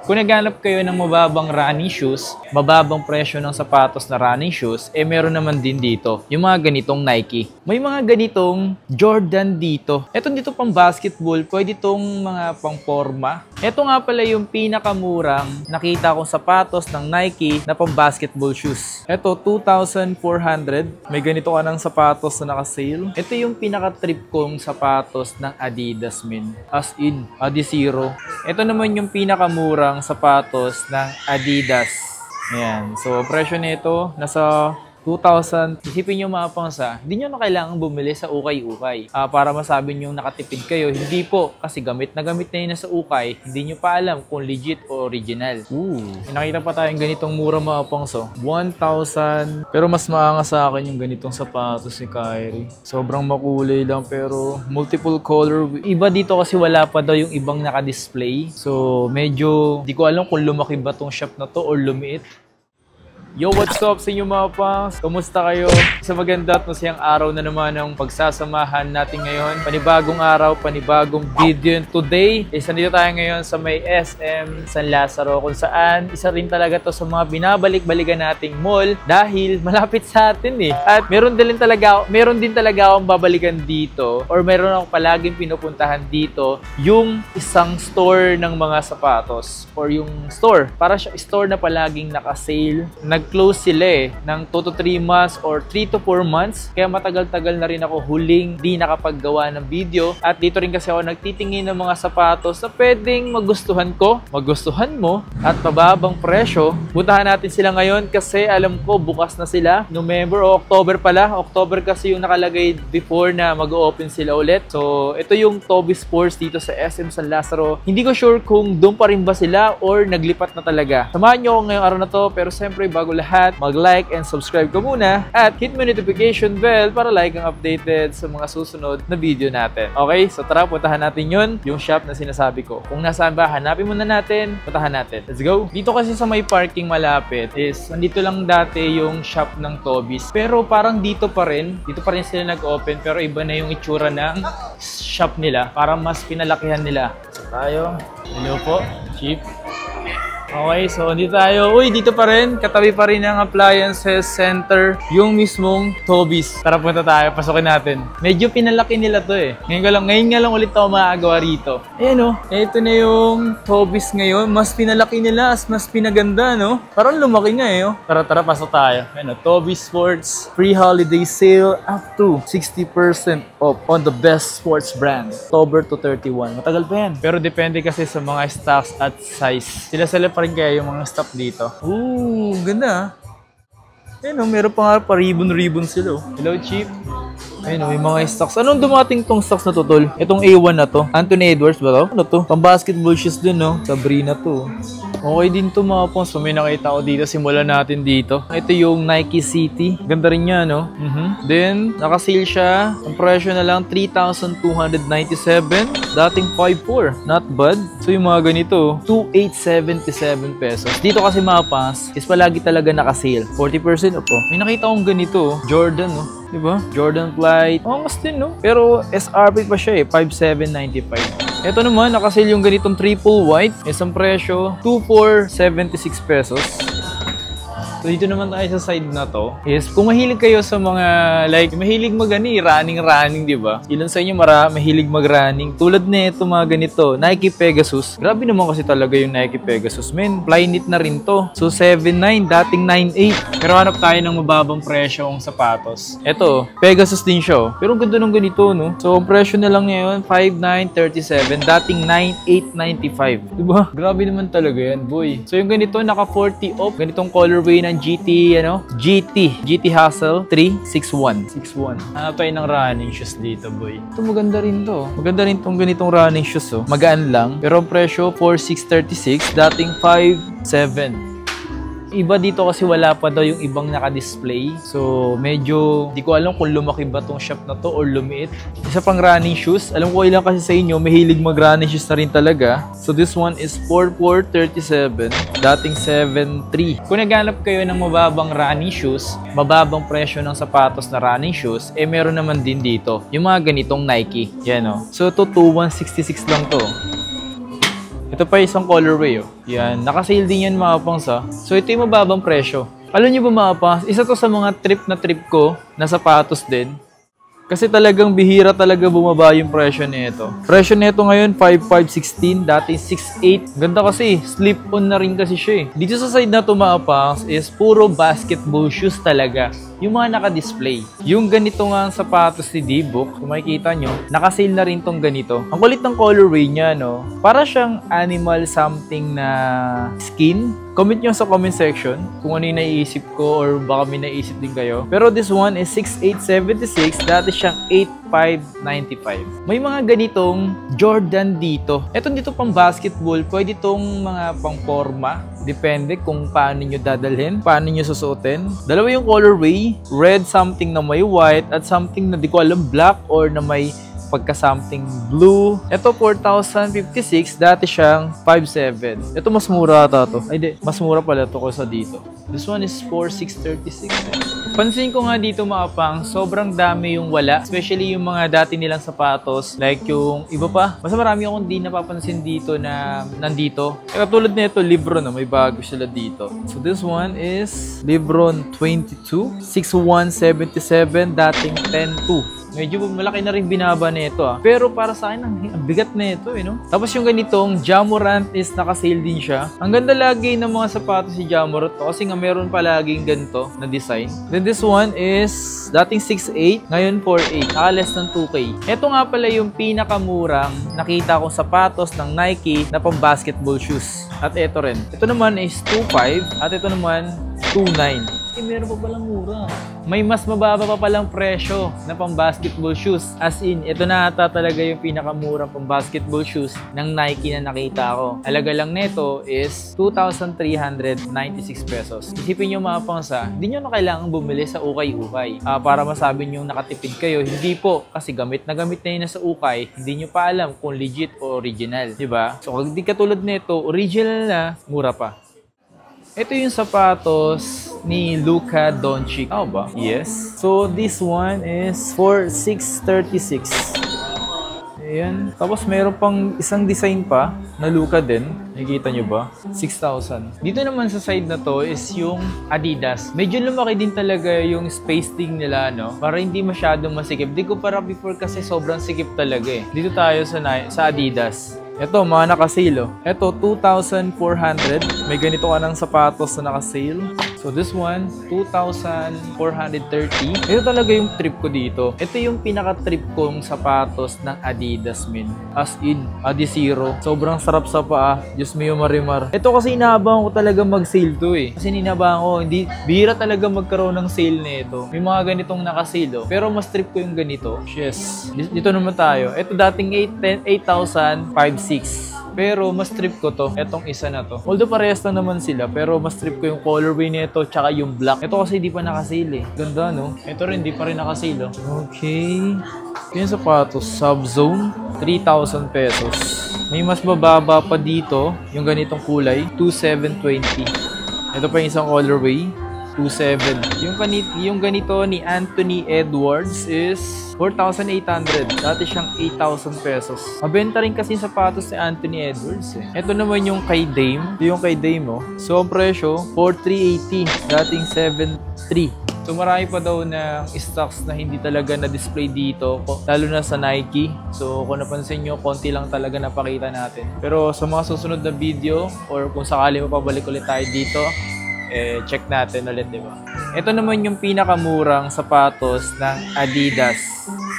Kung naghanap kayo ng mababang running shoes, mababang presyo ng sapatos na running shoes, meron naman din dito, yung mga ganitong Nike. May mga ganitong Jordan dito. Ito dito pang basketball, pwede itong mga pang forma. Ito nga pala yung pinakamurang nakita kong sapatos ng Nike na pang basketball shoes. Ito, 2,400. May ganito ka ng sapatos na naka-sale. Ito yung pinaka-trip kong sapatos ng Adidas, men. As in, Adizero. Ito naman yung pinakamurang sapatos ng Adidas. Ayan. So, presyo nito nasa 2,000. Isipin nyo mga pangsa, hindi nyo na kailangan bumili sa ukay-ukay para masabi nyo nakatipid kayo. Hindi po, kasi gamit na yun na sa ukay, hindi nyo pa alam kung legit o original. Nakita pa tayong ganitong mura mga pangso. 1,000. Pero mas maangas sa akin yung ganitong sapatos ni Kyrie. Sobrang makulay lang pero multiple color. Iba dito kasi wala pa daw yung ibang naka-display. So medyo, di ko alam kung lumaki ba tong shop na to or lumiit. Yo, what's up sa inyo mga pangs? Kumusta kayo? Sa maganda at masayang araw na naman ang pagsasamahan natin ngayon. Panibagong araw, panibagong video. Today, nandito tayo ngayon sa may SM San Lazaro kung saan isa rin talaga to sa mga binabalik-balikan nating mall dahil malapit sa atin eh. At meron din talaga akong babalikan dito or meron akong palaging pinupuntahan dito yung isang store ng mga sapatos or yung store. Para siya store na palaging naka-sale. Nag-close sila ng 2 to 3 months or 3 to 4 months. Kaya matagal-tagal na rin ako huling di nakapaggawa ng video. At dito rin kasi ako nagtitingin ng mga sapatos na pwedeng magustuhan ko, magustuhan mo, at mababang presyo. Puntahan natin sila ngayon kasi alam ko bukas na sila. November o October pala. October kasi yung nakalagay before na mag-open sila ulit. So, ito yung Toby Sports dito sa SM San Lazaro. Hindi ko sure kung doon pa rin ba sila or naglipat na talaga. Samahan nyo ako ngayong araw na to. Pero siyempre, bago lahat, mag-like and subscribe ka muna at hit mo notification bell para like ang updated sa mga susunod na video natin. Okay? So tara, puntahan natin yun, yung shop na sinasabi ko. Kung nasaan ba, hanapin muna natin, puntahan natin. Let's go! Dito kasi sa may parking malapit is, nandito lang dati yung shop ng Toby's. Pero parang dito pa rin sila nag-open pero iba na yung itsura ng shop nila. Parang mas pinalakihan nila. So tayo. Hello po, Chief. Okay, so dito tayo. Uy, dito pa rin. Katabi pa rin ang appliances center. Yung mismong Toby's. Tara, punta tayo. Pasukin natin. Medyo pinalaki nila to eh. Ngayon nga lang ulit ako makagawa rito. Ayan o. Ito na yung Toby's ngayon. Mas pinalaki nila. Mas pinaganda, no? Parang lumaki nga eh. Oh. Tara, pasok tayo. Ayan o. Toby's Sports. Pre-holiday sale up to 60% off on the best sports brand. October to 31. Matagal pa yan. Pero depende kasi sa mga stocks at size. Sila pa rin kaya yung mga stock dito. Ooh, ganda. Ayun, meron pa nga pa ribbon sila. Hello, Chief. Ayun, may mga stocks. Anong dumating tong stocks na to, tol? Itong A1 na to. Anthony Edwards ba to? Ano to? Pang basketball shoes din, no? Sabrina to. Okay din to mga pons. So, may nakita ko dito. Simulan natin dito. Ito yung Nike City. Ganda rin niya, no? Then, nakasale siya. Ang presyo na lang, 3,297. Dating 5,400. Not bad. So, yung mga ganito, 2,877 pesos. Dito kasi mga pons, is palagi talaga nakasale. 40% off. May nakita kong ganito. Jordan, no? Diba? Jordan Flight. Mas din, no? Pero SRP pa siya 5,795. Ito naman, nakasale yung ganitong triple white. Isang presyo, 2,476 pesos. So, dito naman tayo sa side na to. Is, kung mahilig kayo sa mga, like, mahilig running, di ba? Ilan sa inyo mahilig mag-running. Tulad na ito, mga ganito. Nike Pegasus. Grabe naman kasi talaga yung Nike Pegasus. Men, Flyknit na rin to. So, 7,900, dating 9,800. Pero hanap tayo ng mababang presyo ng sapatos. Ito, Pegasus din siya. Pero ang ganda ng ganito, no? So, ang presyo na lang ngayon, 5,937, dating 9,895. Diba? Grabe naman talaga yan, boy. So, yung ganito, naka 40 off. Ganitong colorway na GT Hustle 361. Hanap tayo ng running shoes dito, boy. Ito maganda rin to. Maganda rin tong ganitong running shoes, oh. Magaan lang. Pero ang presyo, 4,636. Dating 5,700. Iba dito kasi wala pa daw yung ibang naka-display. So, medyo di ko alam kung lumaki ba tong shop na to or lumiit. Isa pang running shoes. Alam ko ilang kasi sa inyo, mahilig mag-running shoes na rin talaga. So, this one is 4,437. Dating 7,300. Kung naghanap kayo ng mababang running shoes, mababang presyo ng sapatos na running shoes, meron naman din dito. Yung mga ganitong Nike. Yan o. So, ito 2,166 lang to. Ito pa isang colorway, oh. Yan, naka-sale din yan mga pangs, ha. So, ito yung mababang presyo. Alam niyo ba mga pangs, isa to sa mga trip ko na sapatos din. Kasi talagang bihira talaga bumaba yung presyo nito. Presyo nito ngayon 5,516, dati 6,800. Ganda kasi, slip-on na rin kasi siya eh. Dito sa side na to mga pangs is puro basketball shoes talaga. Yung mga naka-display. Yung ganito nga ang sapatos ni D-Book, kung makikita nyo, naka-sale na rin tong ganito. Ang kulit ng colorway niya, no? Para siyang animal something na skin. Comment nyo sa comment section kung ano yung naiisip ko or baka may naisip din kayo. Pero this one is 6,876. Dati siyang 8,595. May mga ganitong Jordan dito. Eto dito pang basketball. Pwede itong mga pang forma. Depende kung paano nyo dadalhin, paano nyo susuotin. Dalawa yung colorway. Red something na may white at something na di ko alam black or na may pagka-something blue. Ito, 4,056. Dati siyang 5,700. Ito, mas mura ata to. Ay, di. Mas mura pala to kaysa dito. This one is 4,636. Pansin ko nga dito mga pang, sobrang dami yung wala. Especially yung mga dati nilang sapatos. Like yung iba pa. Mas marami akong di napapansin dito na nandito. Katulad nito, Libron. May bago sila dito. So, this one is Libron 22. 6,177. Dating 10,200. Medyo malaki na rin binaba na ito ah. Pero para sa akin, ang bigat na ito eh, no? Tapos yung ganitong Ja Morant is naka-sale din siya. Ang ganda lagi ng mga sapatos si Ja Morant kasi nga meron palaging ganito na design. Then this one is dating 6,800, ngayon 4,800. Less ng 2K. Ito nga pala yung pinakamurang nakita kong sapatos ng Nike na pang basketball shoes. At ito rin. Ito naman is 2,500 at ito naman 2,900. Meron pa palang mura. May mas mababa pa palang presyo na pang basketball shoes. As in, ito na ata talaga yung pinakamurang pang basketball shoes ng Nike na nakita ko. Halaga lang nito is 2,396 pesos. Isipin nyo mga pangsa, hindi nyo na kailangan bumili sa ukay-ukay. Para masabi nyo nakatipid kayo. Hindi po, kasi gamit na yun sa ukay, hindi nyo pa alam kung legit o original. Diba? So, kung di katulad nito, original na, mura pa. Ito yung sapatos ni Luka Doncic. Tama ba? Yes. So, this one is for 636. Ayan. Tapos, meron pang isang design pa na Luka din. Nakikita nyo ba? 6,000. Dito naman sa side na to is yung Adidas. Medyo lumaki din talaga yung space thing nila, no? Para hindi masyadong masikip. Di ko para before kasi sobrang sikip talaga eh. Dito tayo sa Adidas. Ito, mga naka-sale. Ito, 2,400. May ganito ka ng sapatos na naka-sale. So, this one, 2,430. Ito talaga yung trip ko dito. Ito yung pinaka-trip kong sapatos ng Adidas, min. As in, Adizero. Sobrang sarap sa paa. Diyos mio marimar. Ito kasi inaabang ko talaga mag-sale to eh. Kasi inaabang ko, hindi, bihira talaga magkaroon ng sale na ito. May mga ganitong naka-sale. Pero mas trip ko yung ganito. Yes. Dito naman tayo. Ito dating 8,506. Pero mas trip ko to, etong isa na to. Although parehas lang naman sila, pero mas trip ko yung colorway nito tsaka yung black. Ito kasi di pa naka-sale eh. Ganda no? Ito rin, di pa rin naka-sale oh. Okay. Yung sapatos, Subzone, 3,000 pesos. May mas mababa pa dito, yung ganitong kulay, 2,720. Ito pa yung isang colorway, 2,700. Yung ganito ni Anthony Edwards is 4,800. Dati siyang 8,000 pesos. Mabenta rin kasi yung sapatos ni Anthony Edwards eh. Ito naman yung kay Dame. Ito yung kay Dame oh. So ang presyo, 4,380. Dating 7,300. So marami pa daw na stocks na hindi talaga na-display dito, lalo na sa Nike. So kung napansin nyo, konti lang talaga napakita natin. Pero sa mga susunod na video, or kung sakali mapabalik ulit tayo dito, check natin ulit, di ba? Ito naman yung pinakamurang sapatos ng Adidas.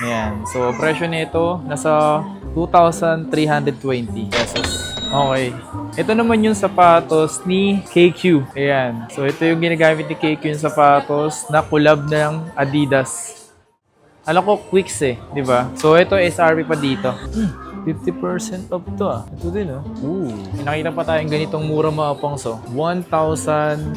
Ayan. So, presyo nito nasa 2,320 pesos. Okay. Ito naman yung sapatos ni KQ. Ayan. So, ito yung ginagamit ni KQ yung sapatos na collab ng Adidas. Alam ko, Quicks eh. Di ba? So, ito SRP pa dito. 50% off to ah. Ito din oh. Ooh. Nakita pa tayong ganitong mura mga pangso. 1,900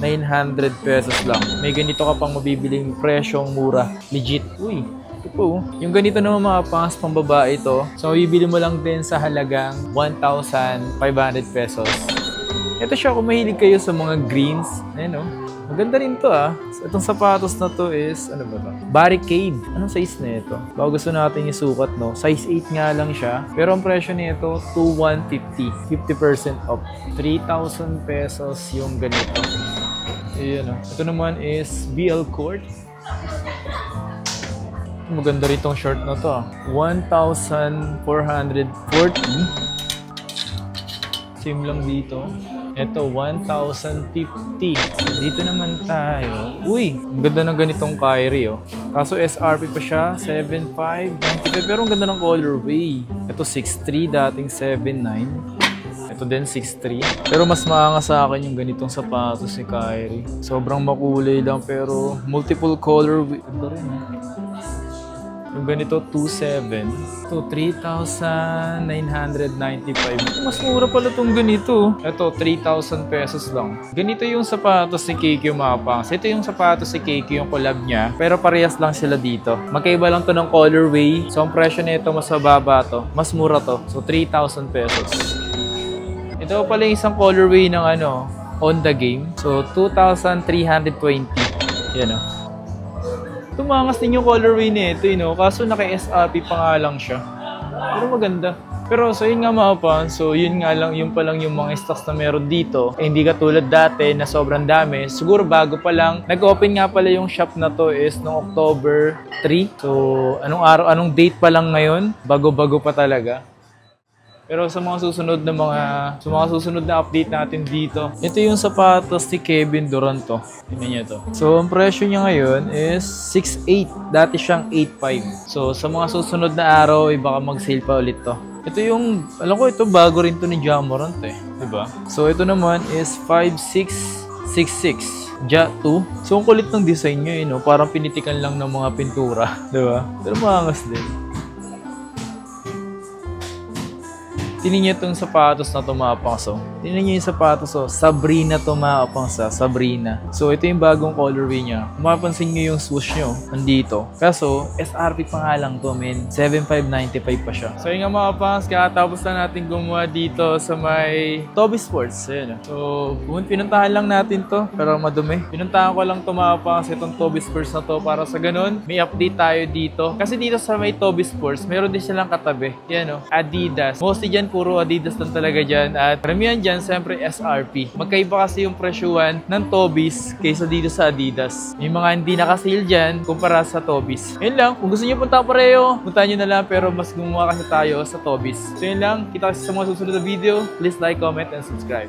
pesos lang. May ganito ka pang mabibiling presyong mura. Legit. Uy. Ito po. Yung ganito naman mga pangas pang babae ito. So, bibili mo lang din sa halagang 1,500 pesos. Ito siya kung mahilig kayo sa mga greens. Ayan oh. Maganda rin to ah. Itong sapatos na to is, ano ba to? Barricade. Anong size na ito? Baka gusto natin isukat, no? Size 8 nga lang siya. Pero ang presyo nito, 2,150. 50% off. 3,000 pesos yung ganito. Ayan ah. Ito naman is BL Court. Maganda rin tong short na to ah. 1,440. Same lang dito. Ito, 1,050. Dito naman tayo. Uy, ang ganda ng ganitong Kyrie, oh. Kaso SRP pa siya, 7,595. Pero ang ganda ng colorway. Ito, 6,300, dating 7,900. Ito din, 6,300. Pero mas maangas sa akin yung ganitong sapatos ni Kyrie. Sobrang makulay lang, pero multiple colorway. Ganda rin, eh. Yung ganito, 2,700. Ito, 3,995. Mas mura pala itong ganito. Ito, 3,000 pesos lang. Ganito yung sapatos ni KQ mga pangs. Ito yung sapatos ni KQ, yung collab niya. Pero parehas lang sila dito. Magkaiba lang to ng colorway. So, ang presyo nito mas mababa to. Mas mura to. So, 3,000 pesos. Ito pala yung isang colorway ng on the game. So, 2,320. Yan o. Tumangas din yung colorway nito, kaso naka-SRP pa nga lang siya. Pero maganda. Pero so yun nga mga pan, so yun pa lang yung mga stocks na meron dito. Hindi katulad dati na sobrang dami. Siguro bago pa lang. Nag-open nga pala yung shop na to is noong October 3. So anong date pa lang ngayon? Bago-bago pa talaga. Pero sa mga susunod na update natin dito, ito yung sapatos ni Kevin Durant to. Tingnan niyo to. So, ang presyo niya ngayon is 6,800. Dati siyang 8,500. So, sa mga susunod na araw, baka mag-sale pa ulit to. Ito yung, alam ko ito, bago rin to ni Ja Morant eh. Diba? So, ito naman is 5,666. Ja 2. So, ang kulit ng design niya, parang pinitikan lang ng mga pintura. Diba? Pero maangas din. Tingnan niyo itong sapatos na tumapang. Tingnan niyo yung sapatos. Sabrina tumapang sa Sabrina. So, ito yung bagong colorway niya. Mapapansin niyo yung swoosh niyo. Nandito. Kaso, SRP pa nga lang to, men. 7,595 pa siya. So, yun nga mga pangs. Kakatapos lang natin gumawa dito sa may Toby Sports. Ayan. So, pinuntahan lang natin to. Pero madumi. Pinuntahan ko lang tumapang itong Toby Sports na to. Para sa ganun, may update tayo dito. Kasi dito sa may Toby Sports, meron din silang katabi. Yan Adidas. Mostly dyan, puro Adidas lang talaga dyan. At karamihan dyan, siyempre SRP. Magkaiba kasi yung presyuhan ng Tobis kaysa dito sa Adidas. May mga hindi nakasale dyan kumpara sa Tobis. Yun lang. Kung gusto nyo punta pareho, puntahan nyo na lang. Pero mas gumawa kasi tayo sa Tobis. So yun lang. Kita kasi sa mga susunod na video. Please like, comment, and subscribe.